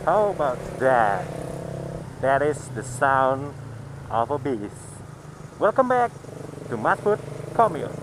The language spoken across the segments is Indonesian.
How about that? That is the sound of a beast. Welcome back to Madfood Commute.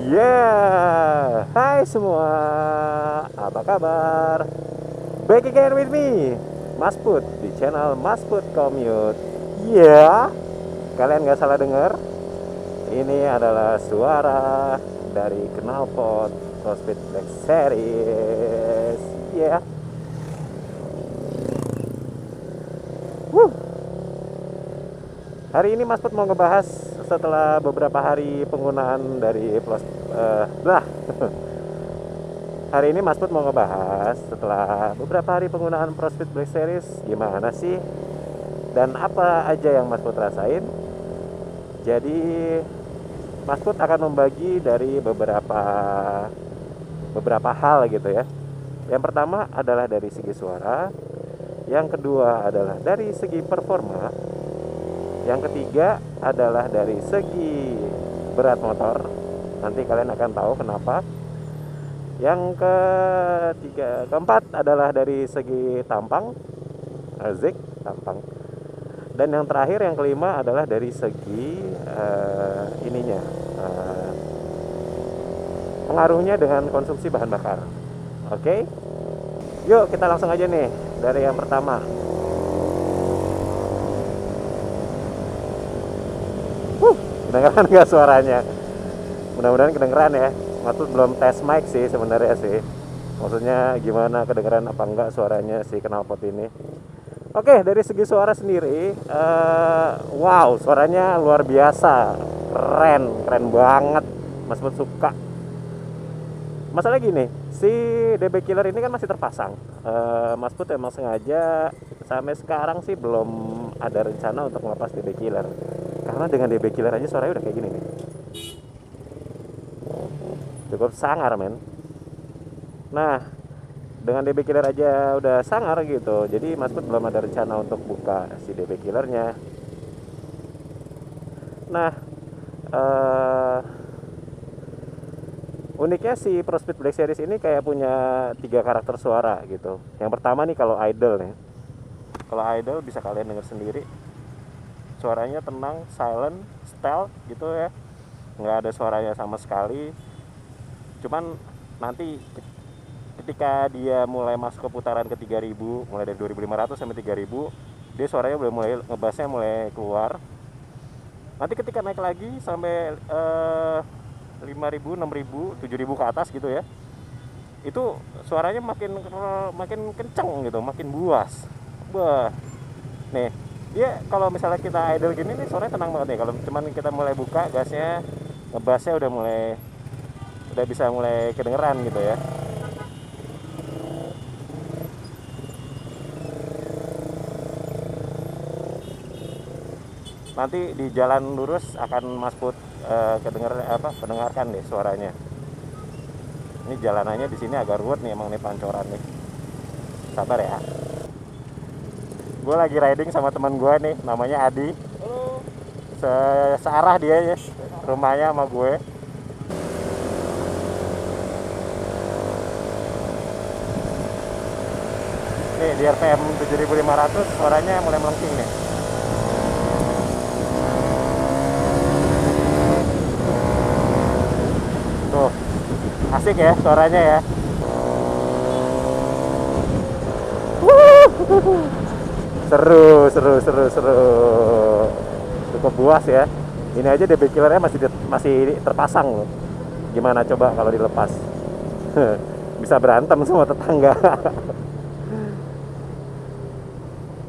Yeah, hai semua, apa kabar? Back again with me, Mas Put, di channel Mas Put Commute. Ya, kalian nggak salah dengar. Ini adalah suara dari knalpot CrossFit Black Series. Ya, hari ini Mas Put mau ngebahas setelah beberapa hari penggunaan dari Hari ini Mas Put mau ngebahas setelah beberapa hari penggunaan CrossFit Black Series, gimana sih dan apa aja yang Mas Put rasain. Jadi Mas Put akan membagi dari beberapa hal gitu ya. Yang pertama adalah dari segi suara, yang kedua adalah dari segi performa, yang ketiga adalah dari segi berat motor. Nanti kalian akan tahu kenapa. Yang keempat adalah dari segi tampang, tampang. Dan yang terakhir, yang kelima adalah dari segi pengaruhnya dengan konsumsi bahan bakar. Oke, yuk kita langsung aja nih dari yang pertama. Kedengeran nggak suaranya? Mudah-mudahan kedengeran ya. Maksud belum tes mic sih sebenarnya sih. Maksudnya gimana, kedengeran apa enggak suaranya si knalpot ini. Oke, dari segi suara sendiri, wow, suaranya luar biasa, keren banget. Mas Put suka. Masalah gini, si DB Killer ini kan masih terpasang. Mas Put emang sengaja sampai sekarang sih belum ada rencana untuk melepas DB Killer. Karena dengan DB Killer aja suaranya udah kayak gini nih. Cukup sangar men. Nah, dengan DB Killer aja udah sangar gitu, jadi Mas Put belum ada rencana untuk buka si DB Killernya. Nah, uniknya si CrossFit Black Series ini kayak punya 3 karakter suara gitu. Yang pertama nih, kalau idle nih, kalau idle bisa kalian dengar sendiri, suaranya tenang, silent, stealth gitu ya, nggak ada suaranya sama sekali. Cuman nanti ketika dia mulai masuk ke putaran ke 3000, mulai dari 2500 sampai 3000, dia suaranya udah mulai ngebassnya mulai keluar. Nanti ketika naik lagi sampai 5000, 6000, 7000 ke atas gitu ya, itu suaranya makin kenceng gitu, makin buas. Wah, nih dia kalau misalnya kita idle gini nih suaranya tenang banget nih. Kalau cuman kita mulai buka gasnya, ngebassnya udah bisa mulai kedengeran gitu ya. Nanti di jalan lurus akan Mas Put kedengarkan deh suaranya. Ini jalanannya di sini agak ruwet nih, emang nih pancoran nih. Sabar ya. Gue lagi riding sama teman gue nih, namanya Adi. Searah dia ya, rumahnya sama gue. Nih di RPM 7500 suaranya mulai melengking nih. Tuh, asik ya suaranya ya. Seru. Cukup buas ya. Ini aja DB Killernya masih terpasang loh. Gimana coba kalau dilepas? Bisa berantem sama tetangga.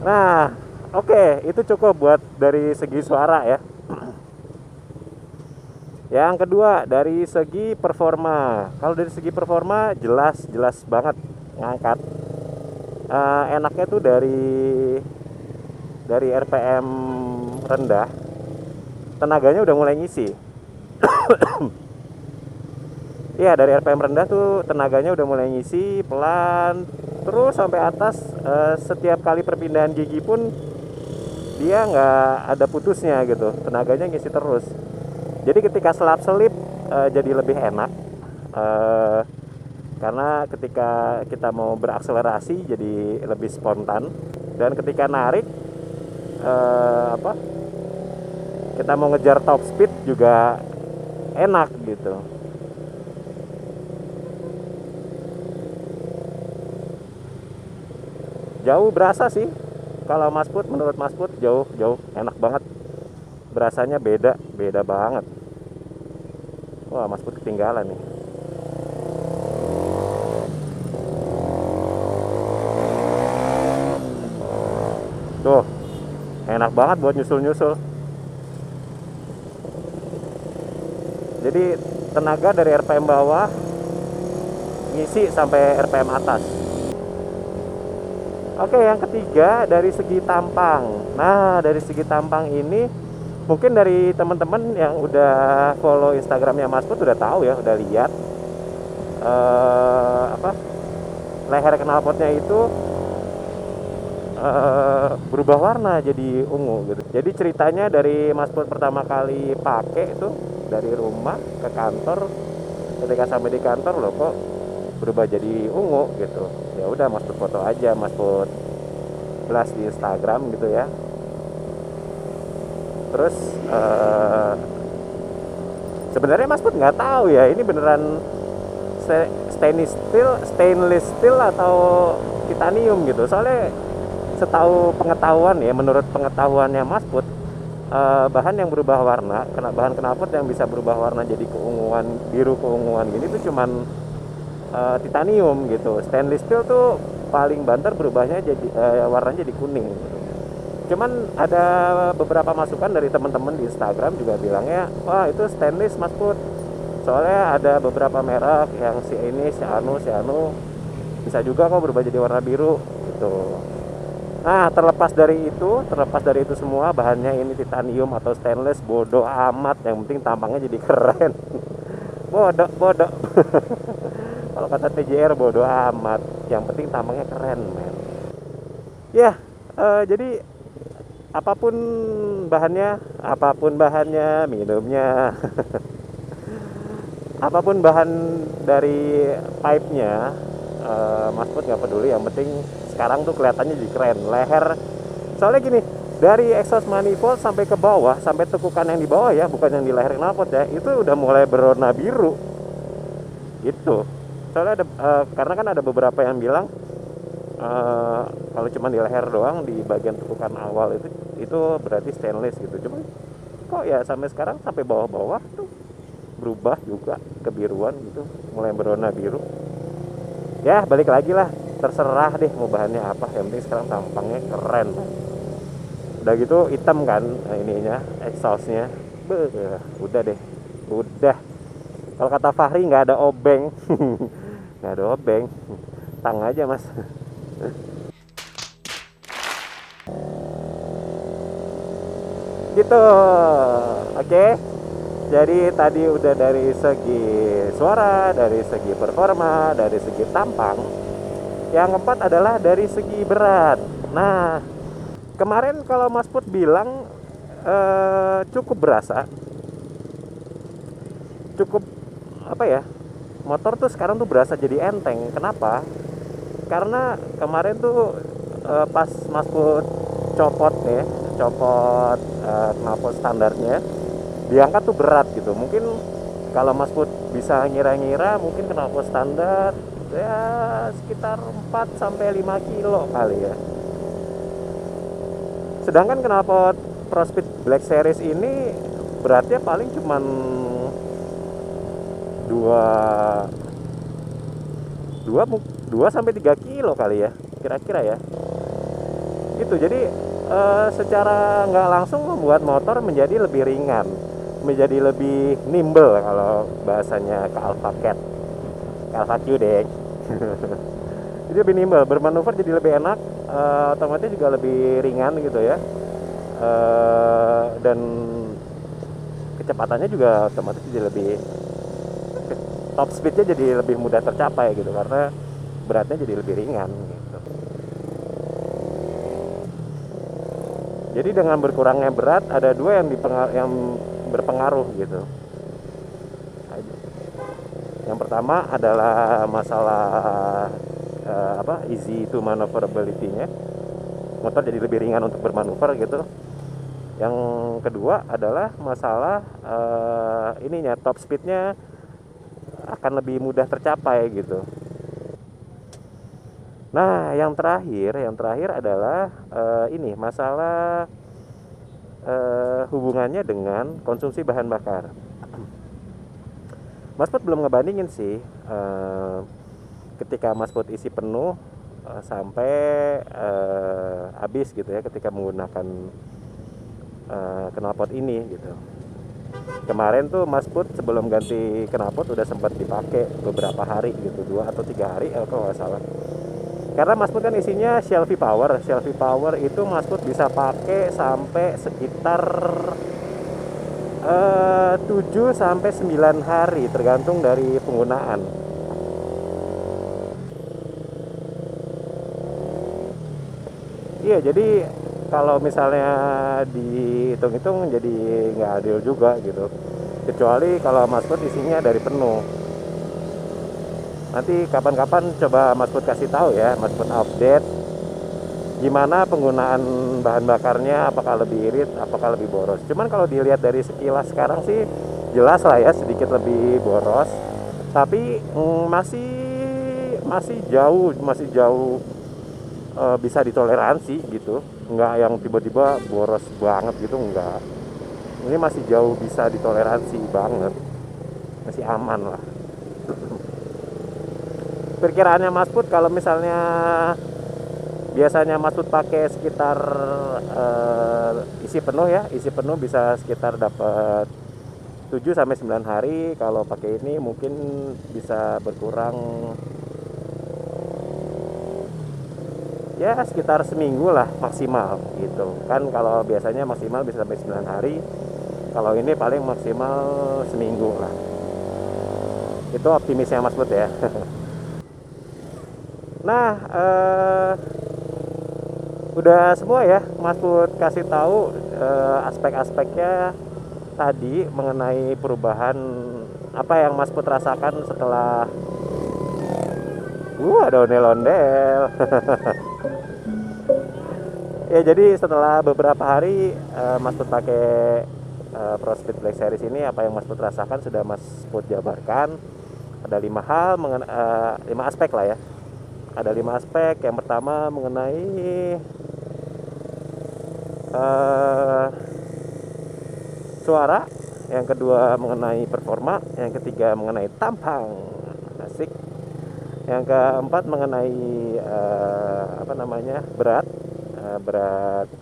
Nah, oke, itu cukup buat dari segi suara ya. Yang kedua, dari segi performa. Kalau dari segi performa jelas banget ngangkat. Enaknya tuh dari RPM rendah, tenaganya udah mulai ngisi. Iya, dari RPM rendah tuh tenaganya udah mulai ngisi pelan, terus sampai atas. Setiap kali perpindahan gigi pun dia nggak ada putusnya gitu, tenaganya ngisi terus. Jadi ketika selap-selip jadi lebih enak, eh, karena ketika kita mau berakselerasi jadi lebih spontan, dan ketika narik apa, kita mau ngejar top speed juga enak gitu. Jauh berasa sih kalau Mas Put, menurut Mas Put jauh enak banget, berasanya beda banget. Wah, Mas Put ketinggalan nih. Tuh, enak banget buat nyusul. Jadi tenaga dari RPM bawah ngisi sampai RPM atas. Oke, yang ketiga dari segi tampang. Nah, dari segi tampang ini mungkin dari teman-teman yang udah follow Instagramnya Mas Put udah tahu ya, udah lihat apa, leher knalpotnya itu berubah warna jadi ungu gitu. Jadi ceritanya dari Mas Put pertama kali pakai itu dari rumah ke kantor, ketika sampai di kantor loh kok berubah jadi ungu gitu. Ya udah, Mas Put foto aja, Mas Put blast di Instagram gitu ya. Terus sebenarnya Mas Put nggak tahu ya ini beneran stainless steel atau titanium gitu. Soalnya setahu pengetahuan ya, menurut pengetahuannya Mas Put, bahan yang berubah warna, bahan knalpot yang bisa berubah warna jadi keunguan, biru keunguan gini tuh cuman titanium gitu. Stainless steel tuh paling banter berubahnya jadi warnanya jadi kuning gitu. Cuman ada beberapa masukan dari teman-teman di Instagram juga bilangnya, wah itu stainless Mas Put, soalnya ada beberapa merek yang si ini, si anu bisa juga kok berubah jadi warna biru gitu. Nah, terlepas dari itu semua, bahannya ini titanium atau stainless, bodoh amat, yang penting tampangnya jadi keren. bodoh kalau kata TJR bodoh amat, yang penting tampangnya keren, men. Ya, jadi apapun bahannya, minumnya apapun bahan dari pipe-nya, Mas Put nggak peduli, yang penting sekarang tuh kelihatannya jadi keren. Leher, soalnya gini, dari exhaust manifold sampai ke bawah, sampai tekukan yang di bawah ya, bukan yang di leher knalpot ya, itu udah mulai berwarna biru gitu. Soalnya ada karena kan ada beberapa yang bilang kalau cuma di leher doang, di bagian tekukan awal itu berarti stainless gitu. Cuma kok ya sampai sekarang sampai bawah-bawah tuh berubah juga kebiruan gitu, mulai berwarna biru. Ya balik lagi lah, terserah deh mau bahannya apa, yang penting sekarang tampangnya keren. Udah gitu hitam kan ininya, exhaustnya, udah deh, udah. Kalau kata Fahri nggak ada obeng. Nggak ada obeng, tang aja Mas. Gitu. Oke. Jadi tadi udah dari segi suara, dari segi performa, dari segi tampang. Yang keempat adalah dari segi berat. Nah, kemarin kalau Mas Put bilang cukup berasa, cukup apa ya, motor tuh sekarang tuh berasa jadi enteng. Kenapa? Karena kemarin tuh pas Mas Put copot knalpot standarnya, diangkat tuh berat gitu. Mungkin kalau Mas Put bisa ngira-ngira, mungkin knalpot standar ya sekitar 4 sampai 5 kilo kali ya. Sedangkan knalpot ProSpeed Black Series ini beratnya paling cuman 2 sampai 3 kilo kali ya, kira-kira ya. Itu jadi secara nggak langsung membuat motor menjadi lebih ringan, menjadi lebih nimble kalau bahasanya ke Alpha Cat, ke Alpha Q deh. Jadi lebih nimble, bermanuver jadi lebih enak, otomatis juga lebih ringan gitu ya, dan kecepatannya juga otomatis jadi lebih top speednya jadi lebih mudah tercapai gitu, karena beratnya jadi lebih ringan gitu. Jadi dengan berkurangnya berat ada dua yang berpengaruh gitu. Yang pertama adalah masalah easy to maneuverability-nya, motor jadi lebih ringan untuk bermanuver gitu. Yang kedua adalah masalah ininya, top speednya akan lebih mudah tercapai gitu. Nah, yang terakhir adalah ini masalah hubungannya dengan konsumsi bahan bakar. Mas Put belum ngebandingin sih ketika Mas Put isi penuh sampai habis gitu ya, ketika menggunakan knalpot ini gitu. Kemarin tuh Mas Put sebelum ganti knalpot udah sempat dipakai beberapa hari gitu, 2 atau 3 hari kalau nggak salah. Karena Mas Put kan isinya Shelby Power itu Mas Put bisa pakai sampai sekitar 7 sampai 9 hari tergantung dari penggunaan. Iya, jadi kalau misalnya dihitung-hitung jadi nggak adil juga gitu. Kecuali kalau Mas Put isinya dari penuh. Nanti kapan-kapan coba Mas Put kasih tahu ya, Mas Put update gimana penggunaan bahan bakarnya, apakah lebih irit, apakah lebih boros. Cuman kalau dilihat dari sekilas sekarang sih jelas lah ya, sedikit lebih boros, tapi masih jauh bisa ditoleransi gitu, nggak yang tiba-tiba boros banget gitu, nggak. Ini masih jauh bisa ditoleransi banget, masih aman lah. Perkiraannya Mas Put kalau misalnya biasanya Mas Put pakai sekitar isi penuh bisa sekitar dapat 7 sampai 9 hari. Kalau pakai ini mungkin bisa berkurang ya sekitar seminggu lah maksimal gitu. Kan kalau biasanya maksimal bisa sampai 9 hari. Kalau ini paling maksimal seminggu lah. Itu optimisnya Mas Put ya. Nah, udah semua ya Mas Put kasih tahu aspek-aspeknya tadi mengenai perubahan apa yang Mas Put rasakan setelah ada ondel-ondel. Ya, jadi setelah beberapa hari Mas Put pakai ProSpeed Black Series ini, apa yang Mas Put rasakan sudah Mas Put jabarkan. Ada 5 aspek lah ya. Ada 5 aspek. Yang pertama mengenai suara, yang kedua mengenai performa, yang ketiga mengenai tampang, asik. Yang keempat mengenai berat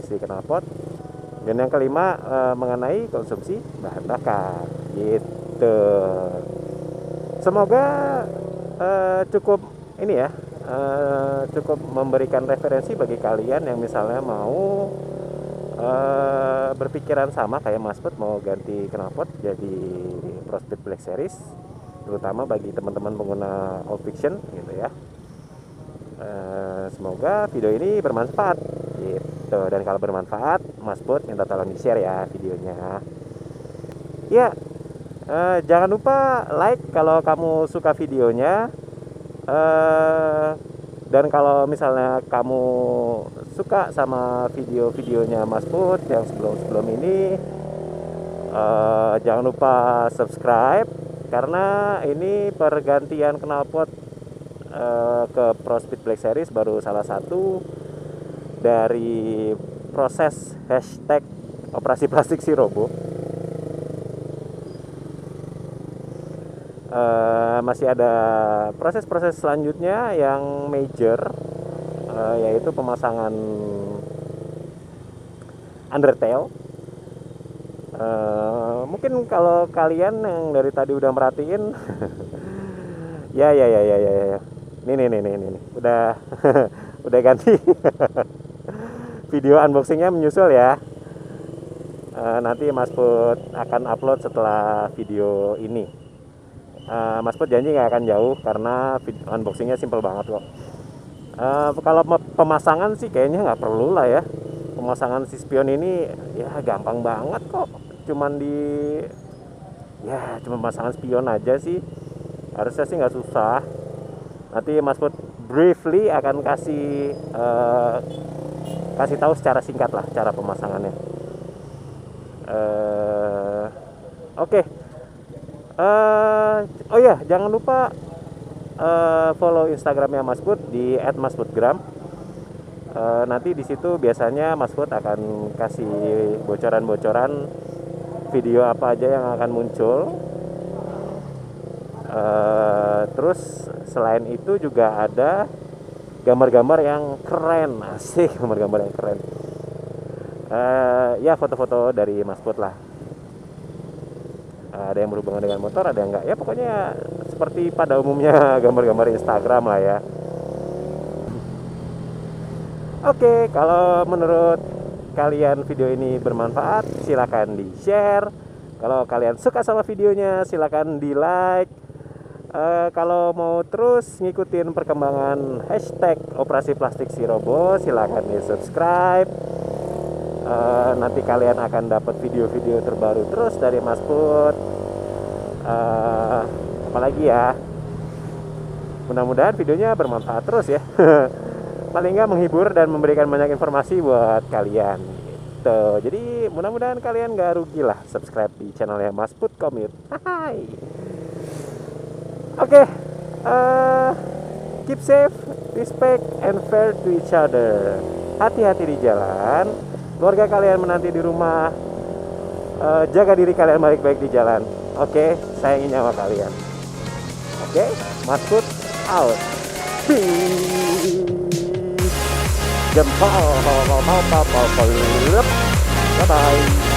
isi knalpot, dan yang kelima mengenai konsumsi bahan bakar gitu. Semoga cukup ini ya, cukup memberikan referensi bagi kalian yang misalnya mau berpikiran sama kayak Mas Put, mau ganti knalpot jadi ProSpeed Black Series, terutama bagi teman-teman pengguna Old Fiction gitu ya. Semoga video ini bermanfaat gitu, dan kalau bermanfaat Mas Put minta tolong di share ya videonya ya. Jangan lupa like kalau kamu suka videonya, dan kalau misalnya kamu suka sama video-videonya Mas Put yang sebelum-sebelum ini, jangan lupa subscribe, karena ini pergantian knalpot ke ProSpeed Black Series baru salah satu dari proses hashtag operasi plastik si robo. Masih ada proses-proses selanjutnya yang major, yaitu pemasangan undertail. Mungkin kalau kalian yang dari tadi udah merhatiin ya nih udah udah ganti. Video unboxingnya menyusul ya. Nanti Mas Put akan upload setelah video ini. Mas Put janji nggak akan jauh karena unboxingnya simple banget kok. Kalau pemasangan sih kayaknya nggak perlu lah ya. Pemasangan si spion ini ya gampang banget kok. Cuman cuma pemasangan spion aja sih. Harusnya sih nggak susah. Nanti Mas Put briefly akan kasih tahu secara singkat lah cara pemasangannya. Oke. Oh ya, jangan lupa follow Instagramnya Mas Put di @masputgram. Nanti di situ biasanya Mas Put akan kasih bocoran-bocoran video apa aja yang akan muncul. Terus selain itu juga ada gambar-gambar yang keren, asik, gambar-gambar yang keren. Ya foto-foto dari Mas Put lah. Ada yang berhubungan dengan motor, ada yang enggak. Ya pokoknya seperti pada umumnya gambar-gambar Instagram lah ya. Oke, kalau menurut kalian video ini bermanfaat, silakan di-share. Kalau kalian suka sama videonya, silakan di-like. Kalau mau terus ngikutin perkembangan hashtag Operasi Plastik Si Robo, silakan di-subscribe. Nanti kalian akan dapat video-video terbaru terus dari Mas Put. Apalagi ya, mudah-mudahan videonya bermanfaat terus ya. Paling nggak menghibur dan memberikan banyak informasi buat kalian gitu. Jadi mudah-mudahan kalian nggak rugi lah subscribe di channelnya Mas Put Commute. Hai. Oke, keep safe, respect and fair to each other. Hati-hati di jalan. Keluarga kalian menanti di rumah. Jaga diri kalian baik-baik di jalan. Oke, sayangi nyawa kalian. Oke, Mas Put out. Jempol. Bye bye.